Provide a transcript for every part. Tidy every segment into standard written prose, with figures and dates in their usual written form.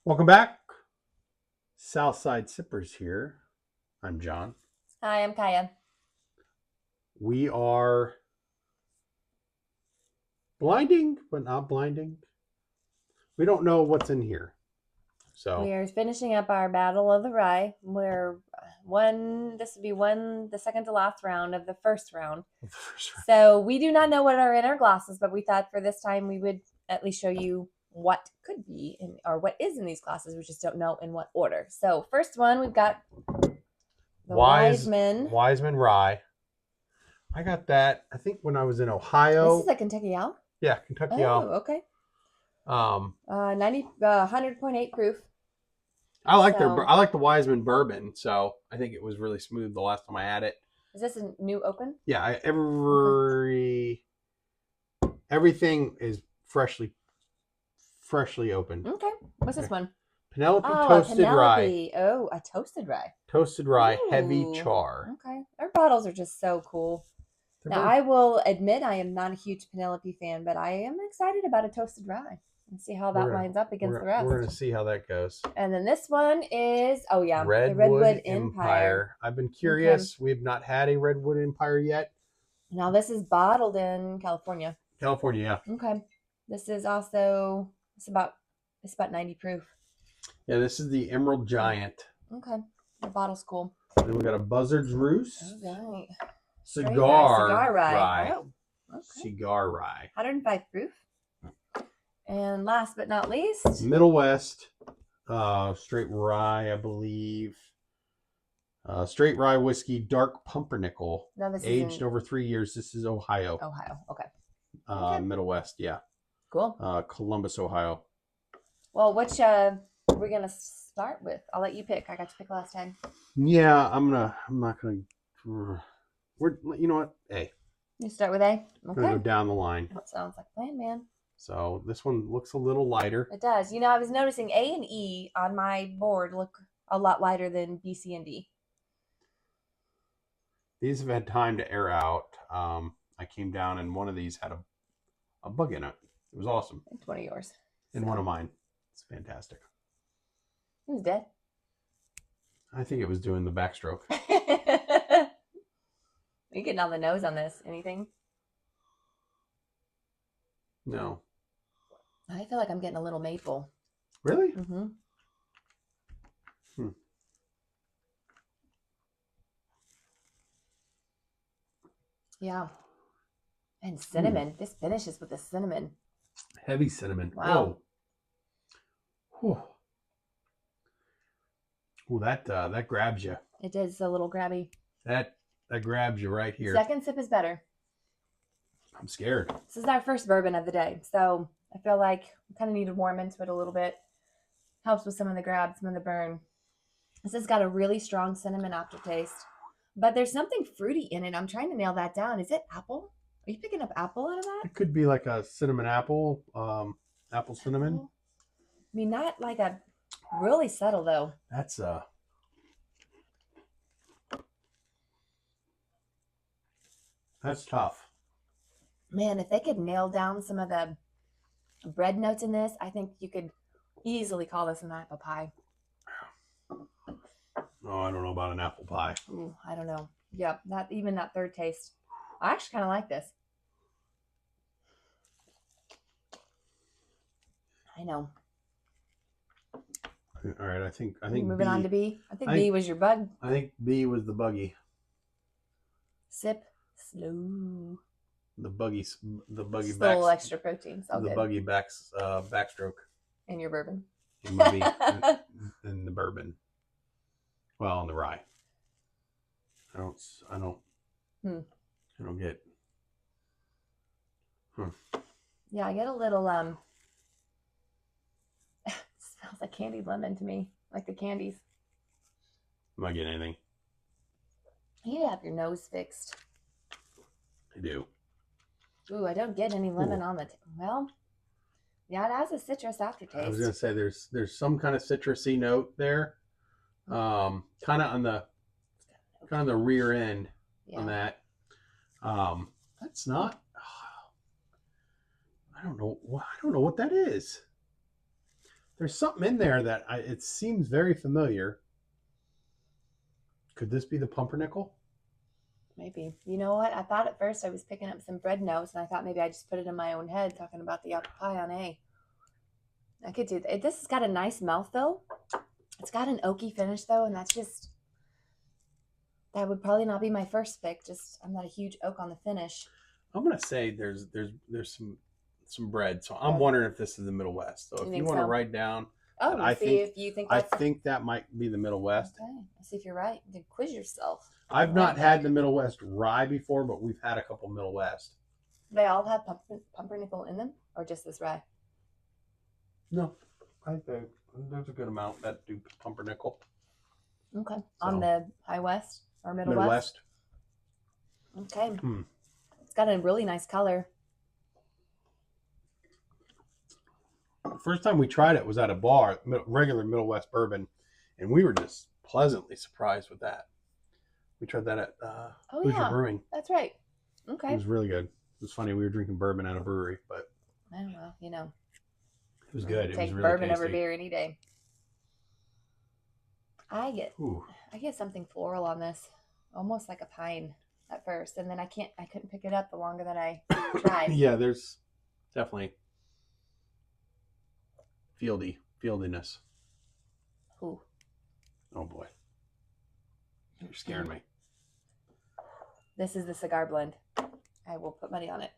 Welcome back. Southside Sippers here. I'm John. Hi, I'm Kaya. We are blinding, but not blinding. We don't know what's in here. So We are finishing up our Battle of the Rye. This would be the second to last round of the first round. So we do not know what are in our glasses, but we thought for this time we would at least show you what could be or what is in these glasses. We just don't know in what order. So first one, we've got the Wiseman. Wiseman Rye. I got that, I think, when I was in Ohio. This is a Kentucky Ale? Yeah, Kentucky Ale. Ale. Okay. 100.8 proof. I like the Wiseman bourbon, so I think it was really smooth the last time I had it. Is this a new open? Yeah, everything is freshly opened. Okay. What's this one? Penelope toasted rye. Oh, a toasted rye. Toasted rye, Ooh. heavy char. Okay. Our bottles are just so cool. I will admit I am not a huge Penelope fan, but I am excited about a toasted rye and see how that lines up against the rest. We're going to see how that goes. And then this one is, the Redwood Empire. I've been curious. Okay. We've not had a Redwood Empire yet. Now this is bottled in California. California, yeah. Okay. This is also, it's about 90 proof. Yeah, this is the Emerald Giant. Okay. The bottle's cool. Then we got a Buzzard's Roost. All right. Cigar rye. Oh, okay. Cigar rye. 105 proof. And last but not least, Middle West, straight rye, I believe. Straight rye whiskey, dark pumpernickel. No, this aged over 3 years. This is Ohio. Okay. Middle West, yeah. Cool. Columbus, Ohio. Well, which we're gonna start with? I'll let you pick. I got to pick last time. Yeah, I'm not gonna. You know what? A. You start with A. Okay. I'm gonna go down the line. That sounds like a plan, man. So this one looks a little lighter. It does. You know, I was noticing A and E on my board look a lot lighter than B, C, and D. These have had time to air out. I came down and one of these had a bug in it. It was awesome. It's one of yours. And one of mine. It's fantastic. It was dead. I think it was doing the backstroke. Are you getting on the nose on this? Anything? No. I feel like I'm getting a little maple. Really? Mm-hmm. Yeah. And cinnamon. This finishes with the cinnamon. Heavy cinnamon. Wow. Oh. Ooh, that grabs you. It is a little grabby. That grabs you right here. Second sip is better. I'm scared. This is our first bourbon of the day, so I feel like we kind of need to warm into it a little bit. Helps with some of the grab, some of the burn. This has got a really strong cinnamon aftertaste, but there's something fruity in it. I'm trying to nail that down. Is it apple? Are you picking up apple out of that? It could be like a cinnamon apple, apple cinnamon. I mean, not like a really subtle though. That's tough. Man, if they could nail down some of the bread notes in this, I think you could easily call this an apple pie. Oh, I don't know about an apple pie. Ooh, I don't know. Yeah, even that third taste. I actually kind of like this. I know. All right, I think moving B. On to B. I think B was your bug. I think B was the buggy. Sip slow. The buggy Just a little extra protein. Buggy backstroke. In your bourbon. In my in the bourbon. Well, in the rye. I don't get. Yeah, I get a little it smells like candied lemon to me, like the candies. Am I getting anything? You need to have your nose fixed. I do. Ooh, I don't get any lemon on the well. Yeah, it has a citrus aftertaste. I was gonna say there's some kind of citrusy note there, kind of on the rear end on that. That's not. I don't know what that is. There's something in there that it seems very familiar. Could this be the pumpernickel? Maybe. You know what? I thought at first I was picking up some bread notes, and I thought maybe I just put it in my own head talking about the apple pie on A. I could do that. This has got a nice mouthfeel. It's got an oaky finish though, and that would probably not be my first pick. Just I'm not a huge oak on the finish. I'm gonna say there's some bread. So I'm wondering if this is the Middle West. So if you want to write down, if you think I think that might be the Middle West. Okay, let's see if you're right. You can quiz yourself. I've not had the Middle West rye before, but we've had a couple Middle West. They all have pumpernickel in them, or just this rye? No, I think there's a good amount that do pumpernickel. Okay, on the High West or Middle West. Okay, It's got a really nice color. First time we tried it was at a bar, regular Middle West bourbon, and we were just pleasantly surprised with that. We tried that at Hoosier Brewing. That's right. Okay. It was really good. It was funny. We were drinking bourbon at a brewery, but oh well, it was good. It was really bourbon tasty. over beer any day. I get something floral on this, almost like a pine at first, and then I couldn't pick it up the longer that I tried. Yeah, there's definitely fieldiness. Ooh. Oh boy, you're scaring me. This is the cigar blend. I will put money on it.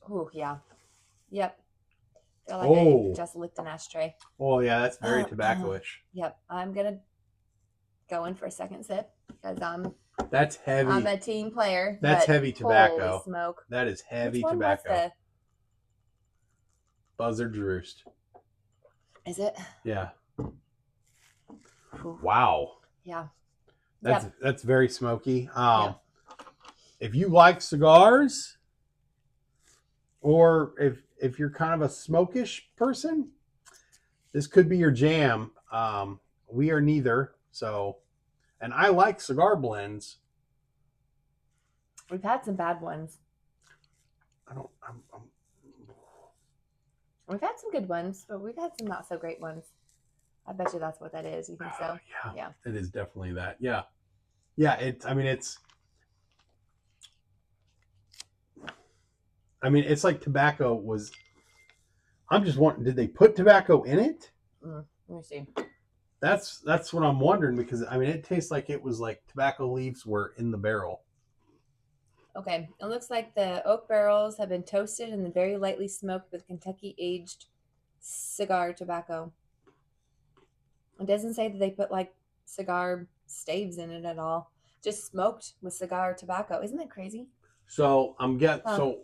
Oh yeah, yep. Feel like I just licked an ashtray. Oh yeah, that's very tobacco-ish. Yep, I'm gonna go in for a second sip because that's heavy. I'm a team player. That's heavy tobacco. Holy smoke! That is heavy Which one tobacco. was Buzzard's Roost. Is it? Yeah. Ooh. Wow. Yeah. That's very smoky. If you like cigars, or if you're kind of a smokish person, this could be your jam. We are neither, so, and I like cigar blends. We've had some bad ones. We've had some good ones, but we've had some not so great ones. I bet you that's what that is. You think so? Yeah. It is definitely that. Yeah. Yeah. It's like tobacco was. I'm just wondering, did they put tobacco in it? Let me see. That's what I'm wondering, because it tastes like it was like tobacco leaves were in the barrel. Okay, it looks like the oak barrels have been toasted and then very lightly smoked with Kentucky aged cigar tobacco. It doesn't say that they put like cigar staves in it at all. Just smoked with cigar tobacco. Isn't that crazy? So so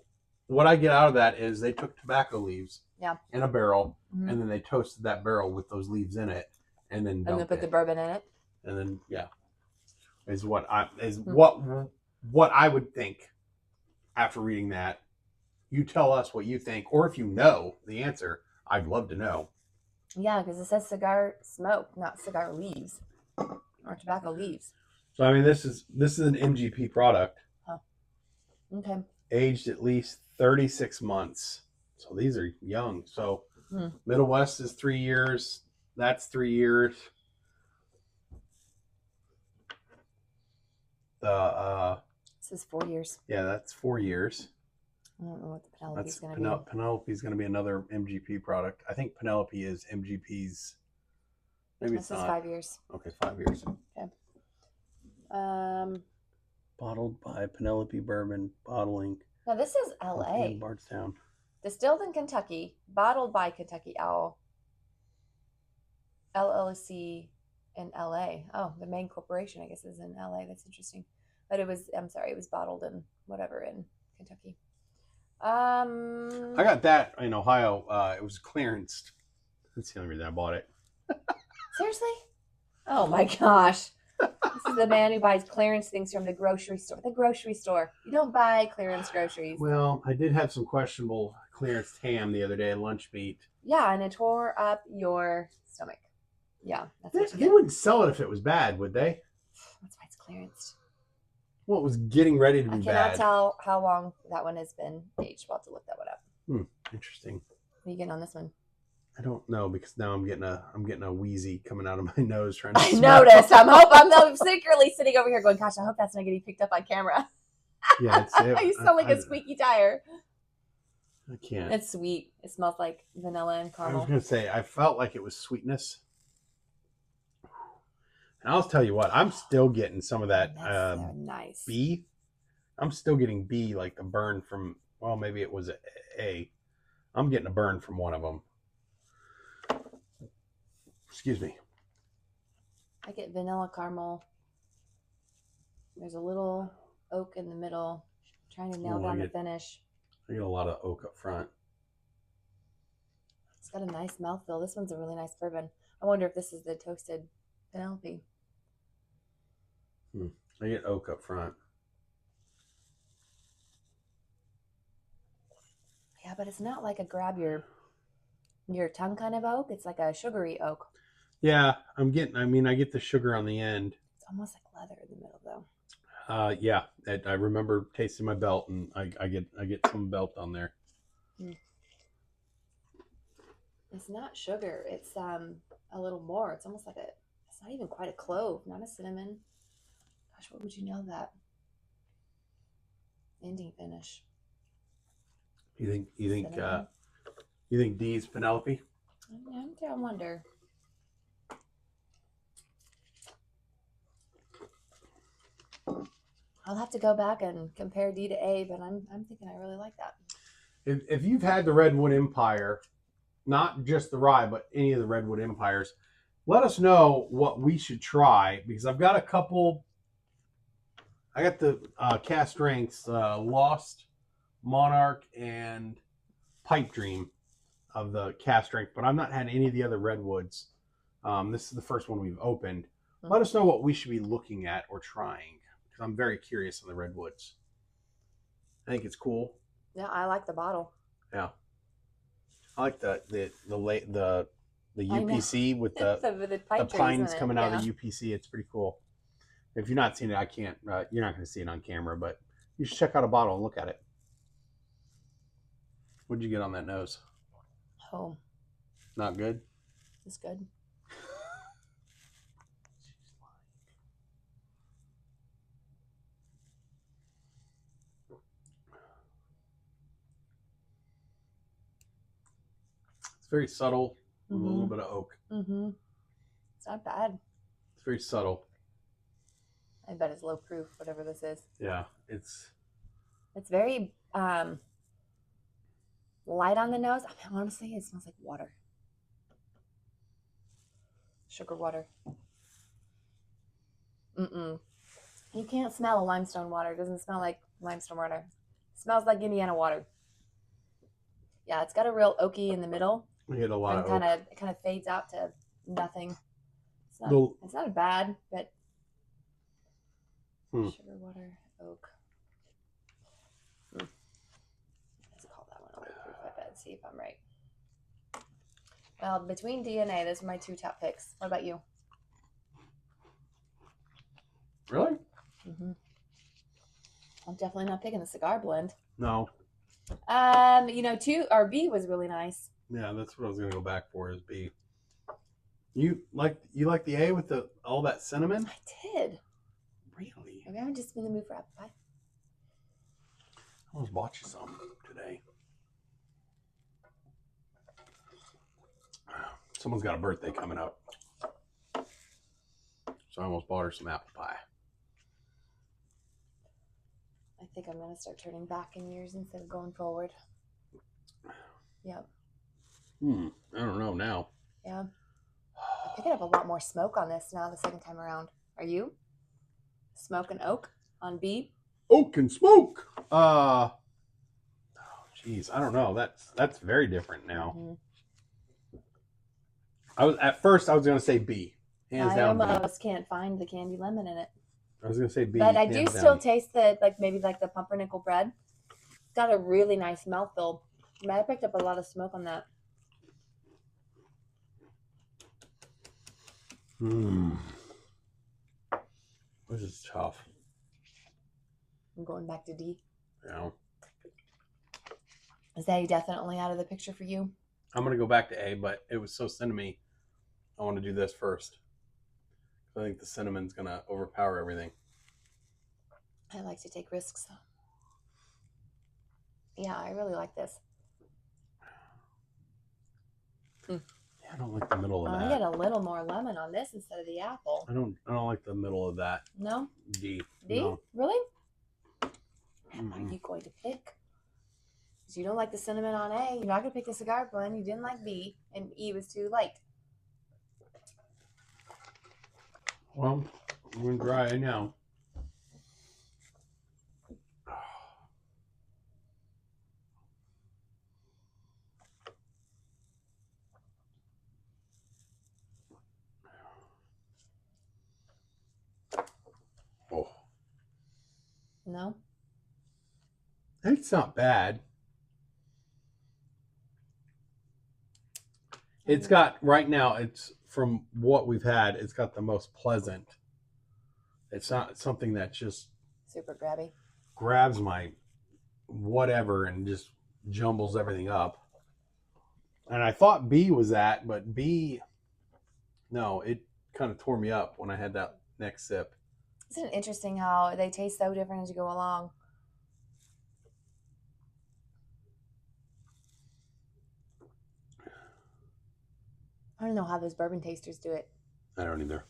what I get out of that is they took tobacco leaves in a barrel, and then they toasted that barrel with those leaves in it, and then put the bourbon in it. And then is what I would think after reading that. You tell us what you think, or if you know the answer, I'd love to know. Yeah, because it says cigar smoke, not cigar leaves or tobacco leaves. So this is an MGP product. Huh. Okay. Aged at least 36 months. So these are young. So Middle West is 3 years. That's 3 years. This is 4 years. Yeah, that's 4 years. I don't know what the Penelope is going to be. Penelope is going to be another MGP product. I think Penelope is MGP's. Maybe it's not. This is 5 years. Okay, 5 years. Okay. Bottled by Penelope Bourbon Bottling. Now this is LA. In Bardstown. Distilled in Kentucky, bottled by Kentucky Owl. LLC in LA. Oh, the main corporation, I guess, is in LA. That's interesting. But it was bottled in whatever in Kentucky. I got that in Ohio. It was clearanced. That's the only reason I bought it. Seriously? Oh my gosh. This is the man who buys clearance things from the grocery store. The grocery store. You don't buy clearance groceries. Well, I did have some questionable clearance ham the other day at lunch meat. Yeah, and it tore up your stomach. Yeah. They wouldn't sell it if it was bad, would they? That's why it's clearanced. Well, it was getting ready to be bad. I cannot tell how long that one has been aged. We'll have to look that one up. Interesting. What are you getting on this one? I don't know because now I'm getting a wheezy coming out of my nose trying to I smell. noticed. I'm secretly sitting over here going, gosh, I hope that's not getting picked up on camera. Yeah, You sound like a squeaky tire. I can't. It's sweet. It smells like vanilla and I was caramel. gonna say I felt like it was sweetness. And I'll tell you what, I'm still getting some of that Nice. B. I'm still getting B, like the burn from, well, maybe it was A. I'm getting a burn from one of them. Excuse me. I get vanilla caramel. There's a little oak in the middle. I'm trying to nail down the finish. I get a lot of oak up front. It's got a nice mouthfeel. This one's a really nice bourbon. I wonder if this is the toasted Penelope. I get oak up front. Yeah, but it's not like a grab your tongue kind of oak. It's like a sugary oak. Yeah, I get the sugar on the end. It's almost like leather in the middle, though. Yeah, I remember tasting my belt, and I get some belt on there. It's not sugar. It's a little more. It's almost like it's not even quite a clove, not a cinnamon. Gosh, what would you nail that? Ending finish. You think D's Penelope? I wonder. I'll have to go back and compare D to A, but I'm thinking I really like that. If you've had the Redwood Empire, not just the rye, but any of the Redwood Empires, let us know what we should try, because I've got a couple. I got the cast strengths Lost, Monarch, and Pipe Dream of the cast strength, but I've not had any of the other Redwoods. This is the first one we've opened. Let us know what we should be looking at or trying, because I'm very curious on the Redwoods. I think it's cool. Yeah, I like the bottle. Yeah, I like the UPC with the pines coming out of the UPC. It's pretty cool. If you've not seen it, I can't. You're not going to see it on camera, but you should check out a bottle and look at it. What did you get on that nose? Oh, not good. It's good. It's very subtle with a little bit of oak. It's not bad. It's very subtle. I bet it's low proof, whatever this is. Yeah, it's very light on the nose. I mean, honestly, it smells like water. Sugar water. You can't smell a limestone water. It doesn't smell like limestone water. It smells like Indiana water. Yeah, it's got a real oaky in the middle. We get a lot of oak. It kind of fades out to nothing. It's not bad, but sugar water, oak. Let's call that one a low proof, I bet. See if I'm right. Well, between D and A, those are my two top picks. What about you? Really? I'm definitely not picking the cigar blend. No. B was really nice. Yeah, that's what I was gonna go back for is B. You like the A with all that cinnamon? I did. Really? Maybe I'm just in the mood for apple pie. I almost bought you some today. Someone's got a birthday coming up, so I almost bought her some apple pie. I think I'm gonna start turning back in years instead of going forward. Yep. I don't know now. Yeah. I'm picking up a lot more smoke on this now the second time around. Are you? Smoke and oak on B? Oak and smoke. Geez, I don't know. That's very different now. At first I was gonna say B. Hands down. I almost can't find the candy lemon in it. I was gonna say B. But I do still taste maybe the pumpernickel bread. It's got a really nice mouthfeel. I picked up a lot of smoke on that. This is tough. I'm going back to D. Yeah. Is A definitely out of the picture for you? I'm gonna go back to A, but it was so cinnamony. I want to do this first. I think the cinnamon's gonna overpower everything. I like to take risks. Yeah, I really like this. Yeah, I don't like the middle of I that. get a little more lemon on this instead of the apple. I don't like the middle of that. No? D. D? No. Really? What are you going to pick? Because you don't like the cinnamon on A. You're not going to pick the cigar blend. You didn't like B. And E was too light. Well, I'm going to try it now. Oh. No? It's not bad. It's got, right now, it's from what we've had, it's got the most pleasant. It's not something that just Super grabby. grabs my whatever and just jumbles everything up. And I thought B was that, but B, no, it kind of tore me up when I had that next sip. Isn't it interesting how they taste so different as you go along? I don't know how those bourbon tasters do it. I don't either.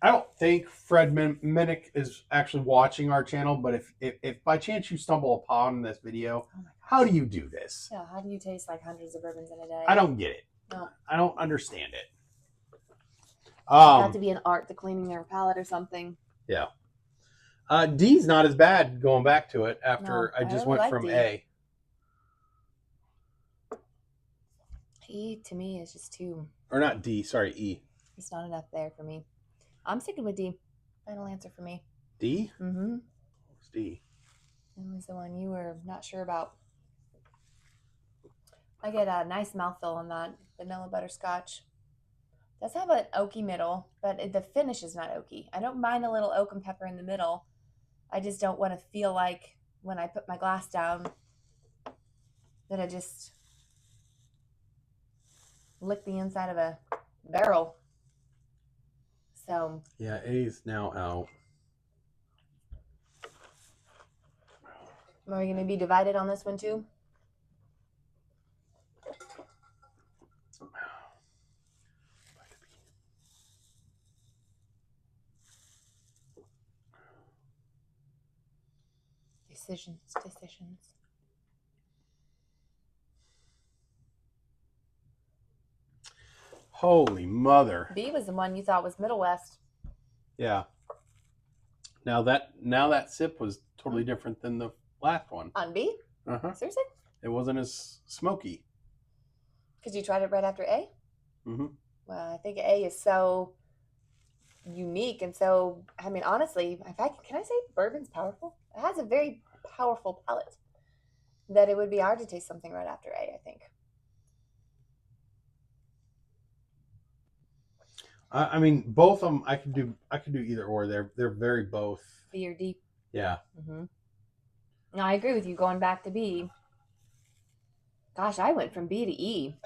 I don't think Fred Minnick is actually watching our channel, but if by chance you stumble upon this video, how do you do this? Yeah, how do you taste like hundreds of bourbons in a day? I don't get it. No. I don't understand it. Got to be an art to cleaning your palate or something. Yeah. D's not as bad going back to it after No, I just really went like from D. A. E to me is just too. Or not D, sorry, E. It's not enough there for me. I'm sticking with D. Final answer for me. D? Mm-hmm. What's D? It was the one you were not sure about. I get a nice mouthfeel on that vanilla butterscotch. Does have an oaky middle, but the finish is not oaky. I don't mind a little oak and pepper in the middle. I just don't want to feel like when I put my glass down that I just lick the inside of a barrel. So Yeah, A's now out. are we going to be divided on this one too? Decisions. Holy mother. B was the one you thought was Middle West. Yeah. Now that sip was totally different than the last one. On B? Uh-huh. Seriously? It wasn't as smoky. Because you tried it right after A? Mm-hmm. Well, I think A is so unique and so, I mean, honestly, can I say bourbon's powerful? It has a very powerful palate that it would be hard to taste something right after A, I think. I mean, both of them I could do either or. They're very both. B or D? Yeah. Mm-hmm. No, I agree with you going back to B. Gosh, I went from B to E.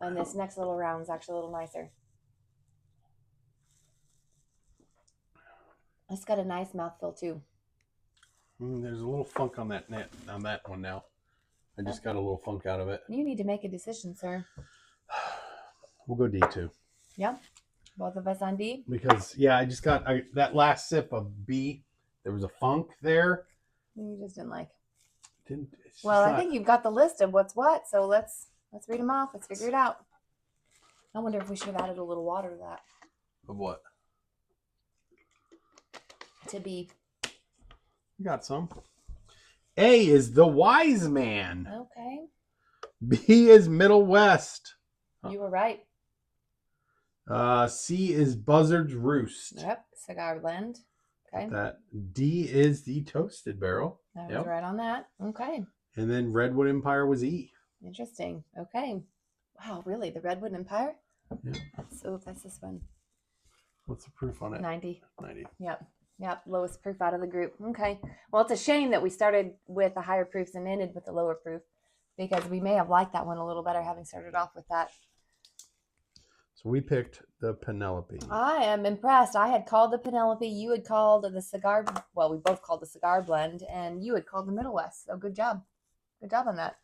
And this next little round is actually a little nicer. It's got a nice mouthfeel too. There's a little funk on that one now. I just got a little funk out of it. You need to make a decision, sir. We'll go D2. Yeah? Both of us on D? Because, yeah, I just got that last sip of B. There was a funk there. You just didn't like. Well, I think you've got the list of what's what, so let's read them off. Let's figure it out. I wonder if we should have added a little water to that. Of what? To B. You got some. A is the wise man. Okay. B is Middle West. You were right. C is Buzzard's Roost. Yep. Cigar blend. Okay. That D is the Toasted Barrel. I was right on that. Okay. And then Redwood Empire was E. Interesting. Okay. Wow, really? The Redwood Empire? Yeah. That's this one. What's the proof on it? 90. 90. Yep. Yep, lowest proof out of the group. Okay. Well, it's a shame that we started with the higher proofs and ended with the lower proof because we may have liked that one a little better having started off with that. So we picked the Penelope. I am impressed. I had called the Penelope. You had called the cigar. Well, we both called the cigar blend, and you had called the Middle West. So good job. Good job on that.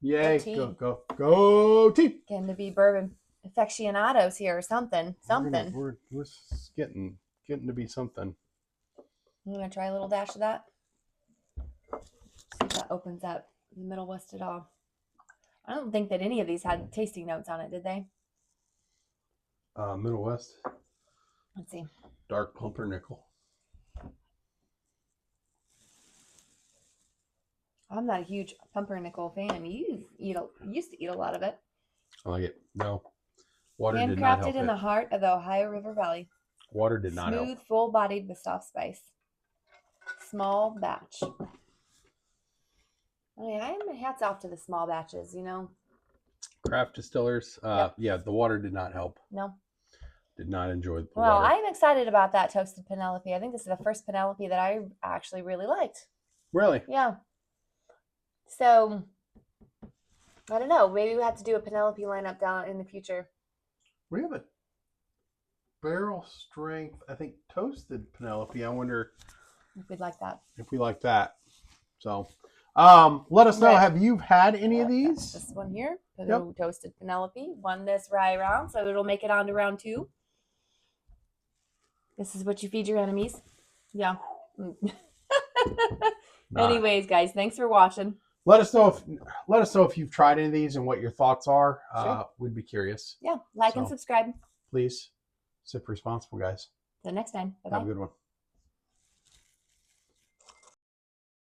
Yay. Team. Go team. Getting to be bourbon aficionados here or something. Something. We're getting to be something. I'm going to try a little dash of that. See if that opens up the Middle West at all. I don't think that any of these had tasting notes on it, did they? Middle West. Let's see. Dark pumpernickel. I'm not a huge pumpernickel fan. You used to eat a lot of it. I like it. No. Water did not help Handcrafted in the heart of the Ohio River Valley. Water did not help. Smooth, full-bodied with soft spice. Small batch. I mean, my hat's off to the small batches, you know. Craft distillers. Yep. Yeah, the water did not help. No. Did not enjoy the Well, water. I'm excited about that toasted Penelope. I think this is the first Penelope that I actually really liked. Really? Yeah. So, I don't know. Maybe we have to do a Penelope lineup down in the future. We have a barrel strength, I think, toasted Penelope. I wonder If we'd like that. if we like that. So, let us know. Okay. Have you had any of these? This one here, Yep. toasted Penelope, won this rye round, so it'll make it on to round 2. This is what you feed your enemies. Yeah. Anyways, guys, thanks for watching. Let us know if you've tried any of these and what your thoughts are. Sure. We'd be curious. Yeah, like and So- subscribe. Please sip responsible, guys. Till next time. Bye-bye. Have a good one.